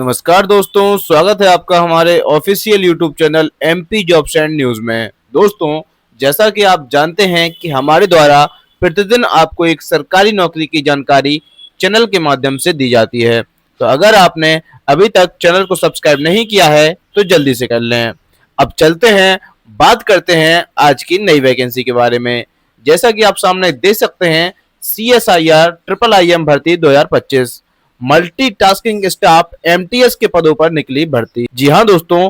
नमस्कार दोस्तों, स्वागत है आपका हमारे official YouTube channel MP jobs and news में। दोस्तों, जैसा कि आप जानते हैं कि हमारे द्वारा प्रतिदिन आपको एक सरकारी नौकरी की जानकारी चैनल के माध्यम से दी जाती है। तो अगर आपने अभी तक चैनल को सब्सक्राइब नहीं किया है तो जल्दी से कर लें। अब चलते हैं, बात करते हैं आज की नई वैकेंसी के बारे में। जैसा कि आप सामने देख सकते हैं, CSIR IIIM भर्ती 2025 मल्टीटास्किंग स्टाफ MTS के पदों पर निकली भर्ती। जी हाँ दोस्तों,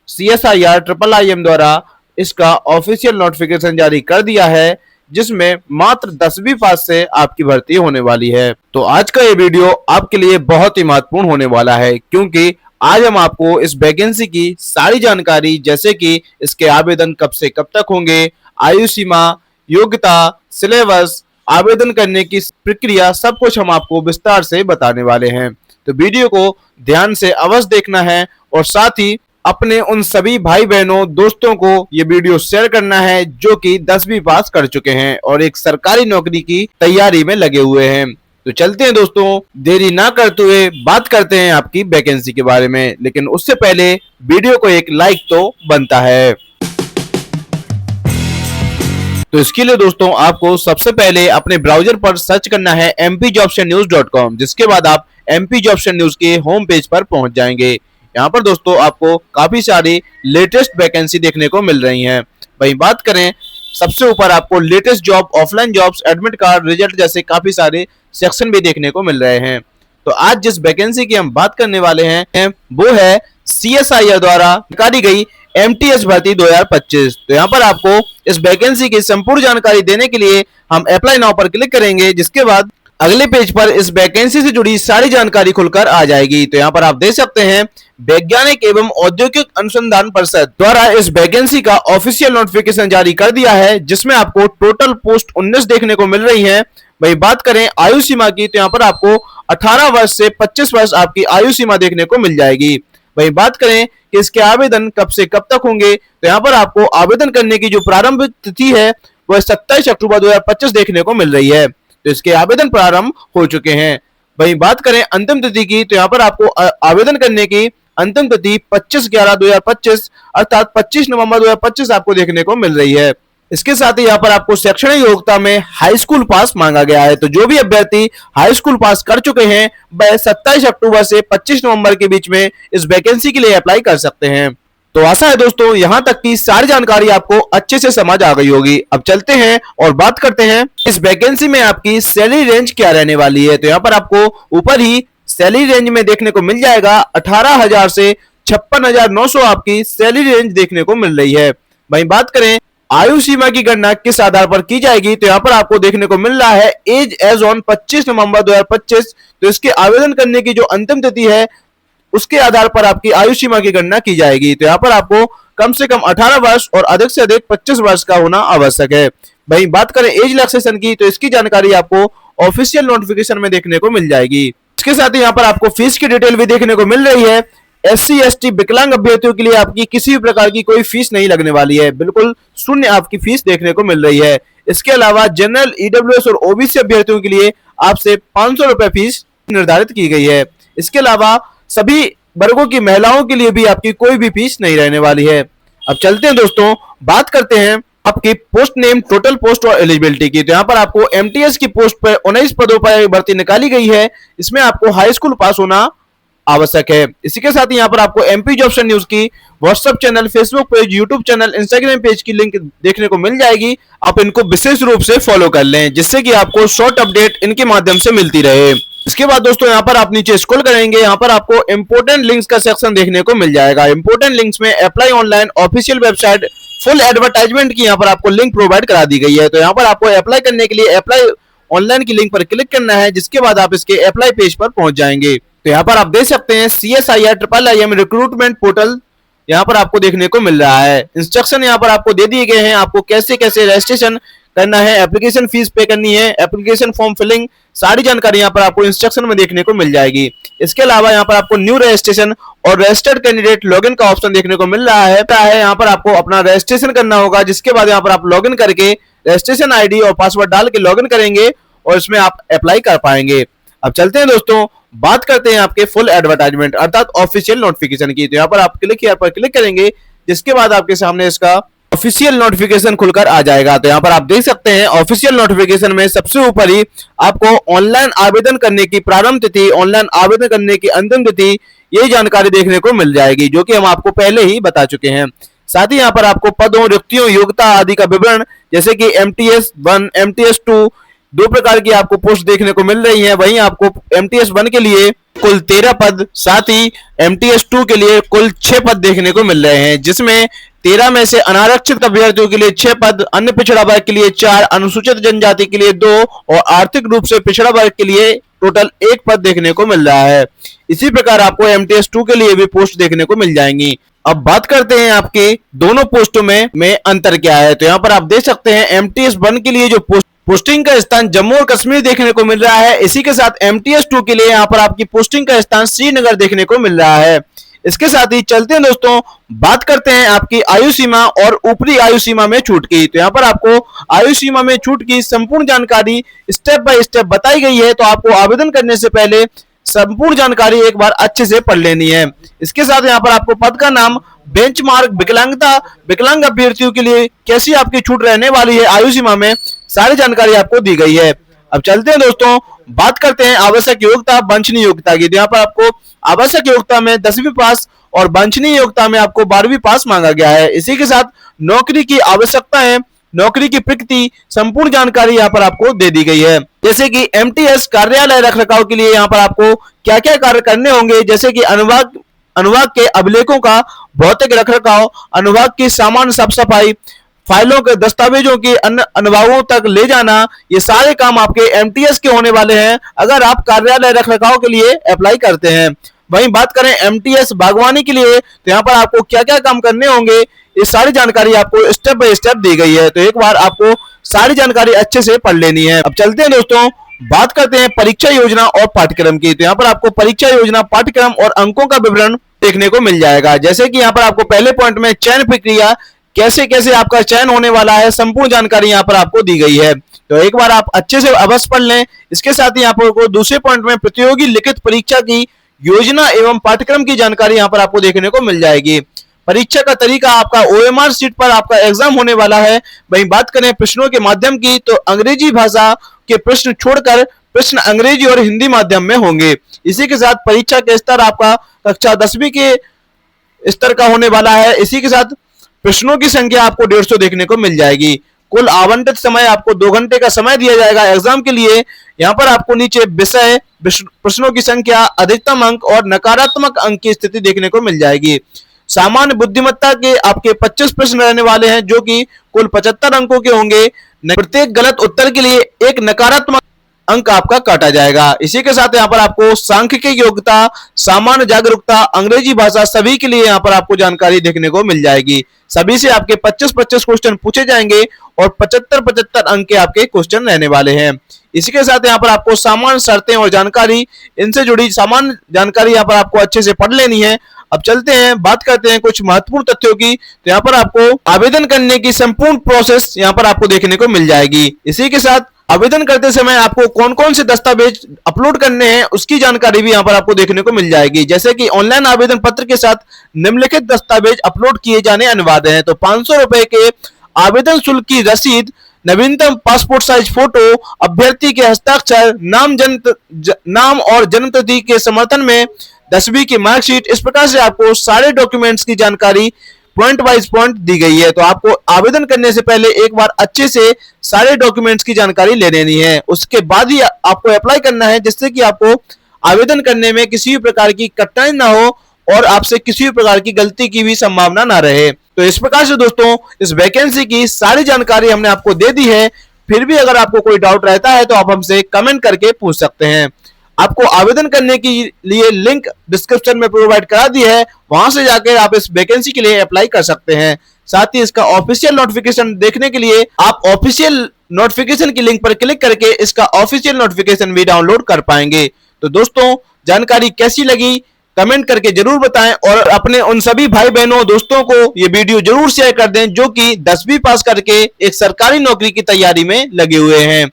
CSIR IIIM द्वारा इसका ऑफिशियल नोटिफिकेशन जारी कर दिया है, जिसमें मात्र 10वीं पास से आपकी भर्ती होने वाली है। तो आज का ये वीडियो आपके लिए बहुत ही महत्वपूर्ण होने वाला है, क्योंकि आज हम आपको इस वैकेंसी की सारी जानकारी, जैसे कि इसके आवेदन कब से कब तक होंगे, आयु सीमा, योग्यता, सिलेबस, आवेदन करने की प्रक्रिया, सब कुछ हम आपको विस्तार से बताने वाले हैं। तो वीडियो को ध्यान से अवश्य देखना है और साथ ही अपने उन सभी भाई बहनों दोस्तों को ये वीडियो शेयर करना है जो कि 10वीं पास कर चुके हैं और एक सरकारी नौकरी की तैयारी में लगे हुए हैं। तो चलते हैं दोस्तों, देरी ना करते हुए बात करते हैं आपकी वैकेंसी के बारे में, लेकिन उससे पहले वीडियो को एक लाइक तो बनता है। तो इसके लिए दोस्तों आपको सबसे पहले अपने ब्राउजर पर सर्च करना है mpjobsandnews.com, जिसके बाद आप MP जॉब्स एंड न्यूज के होम पेज पर पहुंच जाएंगे। यहाँ पर दोस्तों आपको काफी सारी लेटेस्ट वैकेंसी देखने को मिल रही हैं। वहीं बात करें, सबसे ऊपर आपको latest job, offline jobs, admit card, result जैसे काफी सारे सेक्शन भी देखने को मिल रहे हैं। तो आज जिस वैकेंसी की हम बात करने वाले हैं वो है CSIR द्वारा निकाली गई MTS भर्ती 2025। तो यहाँ पर आपको इस वैकेंसी की संपूर्ण जानकारी देने के लिए हम अप्लाई नाउ पर क्लिक करेंगे, जिसके बाद अगले पेज पर इस वैकेंसी से जुड़ी सारी जानकारी खुलकर आ जाएगी। तो यहाँ पर आप देख सकते हैं, वैज्ञानिक एवं औद्योगिक अनुसंधान परिषद द्वारा इस वैकेंसी का ऑफिशियल नोटिफिकेशन जारी कर दिया है, जिसमें आपको टोटल पोस्ट 19 देखने को मिल रही है। वही बात करें आयु सीमा की, तो यहाँ पर आपको 18 वर्ष से 25 वर्ष आपकी आयु सीमा देखने को मिल जाएगी। वही बात करें कि इसके आवेदन कब से कब तक होंगे, तो यहाँ पर आपको आवेदन करने की जो प्रारंभ तिथि है वह 27 अक्टूबर 2025 देखने को मिल रही है। तो इसके आवेदन प्रारंभ हो चुके हैं। वही बात करें अंतिम तिथि की, तो यहाँ पर आपको आवेदन करने की अंतिम तिथि 25/11/2025 अर्थात 25 नवंबर 2025 आपको देखने को मिल रही है। इसके साथ ही यहाँ पर आपको शैक्षणिक योग्यता में हाई स्कूल पास मांगा गया है। तो जो भी अभ्यर्थी हाई स्कूल पास कर चुके हैं वह 27 अक्टूबर से 25 नवंबर के बीच में इस वैकेंसी के लिए अप्लाई कर सकते हैं। तो आशा है दोस्तों यहाँ तक की सारी जानकारी आपको अच्छे से समझ आ गई होगी। अब चलते हैं और बात करते हैं इस वैकेंसी में आपकी सैलरी रेंज क्या रहने वाली है। तो यहाँ पर आपको ऊपर ही सैलरी रेंज में देखने को मिल जाएगा 18,000 से 56,900 आपकी सैलरी रेंज देखने को मिल रही है। वहीं बात करें आयु सीमा की गणना किस आधार पर की जाएगी, तो यहाँ पर आपको देखने को मिल रहा है एज एज ऑन 25 नवंबर 2025। तो इसके आवेदन करने की जो अंतिम तिथि है उसके आधार पर आपकी आयु सीमा की गणना की जाएगी। तो यहाँ पर आपको कम से कम 18 वर्ष और अधिक से अधिक 25 वर्ष का होना आवश्यक है। वहीं बात करें एज रिलैक्सेशन की, तो इसकी जानकारी आपको ऑफिशियल नोटिफिकेशन में देखने को मिल जाएगी। इसके साथ ही यहाँ पर आपको फीस की डिटेल भी देखने को मिल रही है। SC ST विकलांग अभ्यर्थियों के लिए आपकी किसी भी प्रकार की कोई फीस नहीं लगने वाली है, बिल्कुल शून्य आपकी फीस देखने को मिल रही है। इसके अलावा जनरल, EWS और OBC अभ्यर्थियों के लिए आपसे 500 रुपए फीस निर्धारित की गई है। इसके अलावा सभी वर्गों की महिलाओं के लिए भी आपकी कोई भी फीस नहीं रहने वाली है। अब चलते हैं दोस्तों, बात करते हैं आपकी पोस्ट नेम, टोटल पोस्ट और एलिजिबिलिटी की। तो यहाँ पर आपको MTS की पोस्ट पर 19 पदों पर भर्ती निकाली गई है। इसमें आपको हाई स्कूल पास होना आवश्यक है। इसी के साथ ही यहाँ पर आपको MP जॉब्स एंड न्यूज की WhatsApp channel, Facebook page, YouTube channel, Instagram page की लिंक देखने को मिल जाएगी। आप इनको विशेष रूप से फॉलो कर लें, जिससे कि आपको शॉर्ट अपडेट इनके माध्यम से मिलती रहे। इसके बाद दोस्तों यहाँ पर आप नीचे स्क्रॉल करेंगे, यहाँ पर आपको इंपोर्टेंट लिंक्स का सेक्शन देखने को मिल जाएगा। इंपोर्टेंट लिंक्स में apply online official website full advertisement की यहाँ पर आपको लिंक प्रोवाइड करा दी गई है। तो यहाँ पर आपको अप्लाई करने के लिए अप्लाई ऑनलाइन की लिंक पर क्लिक करना है, जिसके बाद आप इसके अप्लाई पेज पर पहुंच जाएंगे। तो यहाँ पर आप देख सकते हैं CSIR IIIM रिक्रूटमेंट पोर्टल यहाँ पर आपको देखने को मिल रहा है। इंस्ट्रक्शन यहाँ पर आपको दे दिए गए हैं, आपको कैसे कैसे रजिस्ट्रेशन करना है, एप्लीकेशन फीस पे करनी है, एप्लीकेशन फॉर्म फिलिंग, सारी जानकारी यहाँ पर आपको इंस्ट्रक्शन में देखने को मिल जाएगी। इसके अलावा यहाँ पर आपको न्यू रजिस्ट्रेशन और रजिस्टर्ड कैंडिडेट लॉगिन का ऑप्शन देखने को मिल रहा है। यहाँ पर आपको अपना रजिस्ट्रेशन करना होगा, जिसके बाद यहाँ पर आप लॉगिन करके रजिस्ट्रेशन ID और पासवर्ड डाल के लॉगिन करेंगे और इसमें आप अप्लाई कर पाएंगे। अब चलते हैं दोस्तों, बात करते हैं आपके फुल एडवर्टाइजमेंट अर्थात ऑफिशियल नोटिफिकेशन की। तो यहाँ पर आप क्लिक हियर पर क्लिक करेंगे, जिसके बाद आपके सामने इसका ऑफिशियल नोटिफिकेशन खुलकर आ जाएगा। तो यहाँ पर आप देख सकते हैं ऑफिशियल नोटिफिकेशन में सबसे ऊपर ही आपको ऑनलाइन आवेदन करने की प्रारंभ तिथि, ऑनलाइन आवेदन करने की अंतिम तिथि, ये जानकारी देखने को मिल जाएगी, जो कि हम आपको पहले ही बता चुके हैं। साथ ही यहाँ पर आपको पदों, रिक्तियों, योग्यता आदि का विवरण, जैसे कि MTS 1, MTS 2, दो प्रकार की आपको पोस्ट देखने को मिल रही है। वहीं आपको MTS 1 के लिए कुल 13 पद, साथ ही MTS 2 के लिए कुल 6 पद देखने को मिल रहे हैं, जिसमें 13 में से अनारक्षित अभ्यर्थियों के लिए 6 पद, अन्य पिछड़ा वर्ग के लिए 4, अनुसूचित जनजाति के लिए 2 और आर्थिक रूप से पिछड़ा वर्ग के लिए टोटल 1 पद देखने को मिल रहा है। इसी प्रकार आपको MTS 2 के लिए भी पोस्ट देखने को मिल जाएंगी। अब बात करते हैं आपके दोनों पोस्टों में अंतर क्या है। तो यहाँ पर आप देख सकते हैं MTS 1 के लिए जो पोस्टिंग का स्थान जम्मू और कश्मीर देखने को मिल रहा है, इसी के साथ MTS 2 के लिए यहाँ पर आपकी पोस्टिंग का स्थान श्रीनगर देखने को मिल रहा है। इसके साथ ही चलते हैं दोस्तों, बात करते हैं आपकी आयु सीमा और ऊपरी आयु सीमा में छूट की। तो यहाँ पर आपको आयु सीमा में छूट की संपूर्ण जानकारी स्टेप बाय स्टेप बताई गई है, तो आपको आवेदन करने से पहले संपूर्ण जानकारी एक बार अच्छे से पढ़ लेनी है। इसके साथ यहाँ पर आपको पद का नाम, बेंचमार्क, विकलांगता, विकलांग अभ्यर्थियों के लिए कैसी आपकी छूट रहने वाली है आयु सीमा में, सारी जानकारी आपको दी गई है। अब चलते हैं दोस्तों, बात करते हैं आवश्यक योग्यता, वांछनीय योग्यता की। यहाँ पर आपको आवश्यक योग्यता में 10वीं पास और वांछनीय योग्यता में आपको 12वीं पास मांगा गया है। इसी के साथ नौकरी की आवश्यकता है, नौकरी की प्रकृति, संपूर्ण जानकारी यहाँ पर आपको दे दी गई है। जैसे कि MTS कार्यालय रखरखाव के लिए यहाँ पर आपको क्या क्या कार्य करने होंगे, जैसे कि अनुभाग के अभिलेखों का भौतिक रखरखाव, अनुभाग की सामान्य साफ सफाई, फाइलों के दस्तावेजों के अन्य अनुभागों तक ले जाना, ये सारे काम आपके MTS के होने वाले हैं अगर आप कार्यालय रखरखाव के लिए अप्लाई करते हैं। वहीं बात करें MTS बागवानी के लिए, तो यहाँ पर आपको क्या क्या काम करने होंगे, ये सारी जानकारी आपको स्टेप बाय स्टेप दी गई है। तो एक बार आपको सारी जानकारी अच्छे से पढ़ लेनी है। अब चलते हैं दोस्तों, बात करते हैं परीक्षा योजना और पाठ्यक्रम की। तो यहाँ पर आपको परीक्षा योजना, पाठ्यक्रम और अंकों का विवरण देखने को मिल जाएगा। जैसे कि यहाँ पर आपको पहले पॉइंट में चयन प्रक्रिया, कैसे कैसे आपका चयन होने वाला है, संपूर्ण जानकारी यहाँ पर आपको दी गई है। तो एक बार आप अच्छे से अवश्य पढ़ लें। इसके साथ ही यहाँ पर दूसरे पॉइंट में प्रतियोगी लिखित परीक्षा की योजना एवं पाठ्यक्रम की जानकारी यहाँ पर आपको देखने को मिल जाएगी। परीक्षा का तरीका, आपका OMR शीट पर आपका एग्जाम होने वाला है। वहीं बात करें प्रश्नों के माध्यम की, तो अंग्रेजी भाषा के प्रश्न छोड़कर प्रश्न अंग्रेजी और हिंदी माध्यम में होंगे। इसी के साथ परीक्षा के स्तर आपका कक्षा 10वीं के स्तर का होने वाला है। इसी के साथ प्रश्नों की संख्या आपको 150 देखने को मिल जाएगी। कुल आवंटित समय आपको 2 घंटे का समय दिया जाएगा एग्जाम के लिए। यहाँ पर आपको नीचे विषय, प्रश्नों की संख्या, अधिकतम अंक और नकारात्मक अंक की स्थिति देखने को मिल जाएगी। सामान्य बुद्धिमत्ता के आपके 25 प्रश्न रहने वाले हैं, जो कि कुल 75 अंकों के होंगे। प्रत्येक गलत उत्तर के लिए एक नकारात्मक अंक आपका काटा जाएगा। इसी के साथ यहाँ पर आपको सांख्यिकी योग्यता, सामान्य जागरूकता, अंग्रेजी भाषा, सभी के लिए यहाँ पर आपको जानकारी देखने को मिल जाएगी। सभी से आपके 25-25 क्वेश्चन पूछे जाएंगे और 75-75 अंक के आपके क्वेश्चन रहने वाले हैं। इसी के साथ यहाँ पर आपको सामान्य शर्तें और जानकारी, इनसे जुड़ी सामान्य जानकारी यहाँ पर आपको अच्छे से पढ़ लेनी है। अब चलते हैं, बात करते हैं कुछ महत्वपूर्ण तथ्यों की। तो यहाँ पर आपको आवेदन करने की संपूर्ण प्रोसेस यहाँ पर आपको देखने को मिल जाएगी। इसी के साथ आवेदन करते समय आपको कौन कौन से दस्तावेज अपलोड करने हैं, उसकी जानकारी भी यहाँ पर आपको देखने को मिल जाएगी। जैसे कि ऑनलाइन आवेदन पत्र के साथ निम्नलिखित दस्तावेज अपलोड किए जाने अनिवार्य हैं। तो 500 रुपए के आवेदन शुल्क की रसीद, नवीनतम पासपोर्ट साइज फोटो, अभ्यर्थी के हस्ताक्षर, नाम और जन्म तिथि के समर्थन में 10वीं की मार्कशीट। इस प्रकार से आपको सारे डॉक्यूमेंट्स की जानकारी पॉइंट वाइज पॉइंट दी गई है। तो आपको आवेदन करने से पहले एक बार अच्छे से सारे डॉक्यूमेंट्स की जानकारी ले लेनी है, उसके बाद ही आपको अप्लाई करना है, जिससे कि आपको आवेदन करने में किसी भी प्रकार की कठिनाई ना हो और आपसे किसी भी प्रकार की गलती की भी संभावना ना रहे। तो इस प्रकार से दोस्तों, इस वैकेंसी की सारी जानकारी हमने आपको दे दी है। फिर भी अगर आपको कोई डाउट रहता है तो आप हमसे कमेंट करके पूछ सकते हैं। आपको आवेदन करने के लिए लिंक डिस्क्रिप्शन में प्रोवाइड करा दी है, वहां से जाकर आप इस वैकेंसी के लिए अप्लाई कर सकते हैं। साथ ही इसका ऑफिशियल नोटिफिकेशन देखने के लिए आप ऑफिशियल नोटिफिकेशन की लिंक पर क्लिक करके इसका ऑफिशियल नोटिफिकेशन भी डाउनलोड कर पाएंगे। तो दोस्तों, जानकारी कैसी लगी कमेंट करके जरूर बताएं और अपने उन सभी भाई बहनों दोस्तों को ये वीडियो जरूर शेयर कर दें जो कि 10वीं पास करके एक सरकारी नौकरी की तैयारी में लगे हुए हैं।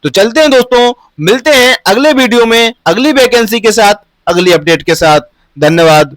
तो तो चलते हैं दोस्तों, मिलते हैं अगले वीडियो में अगली वैकेंसी के साथ, अगली अपडेट के साथ। धन्यवाद।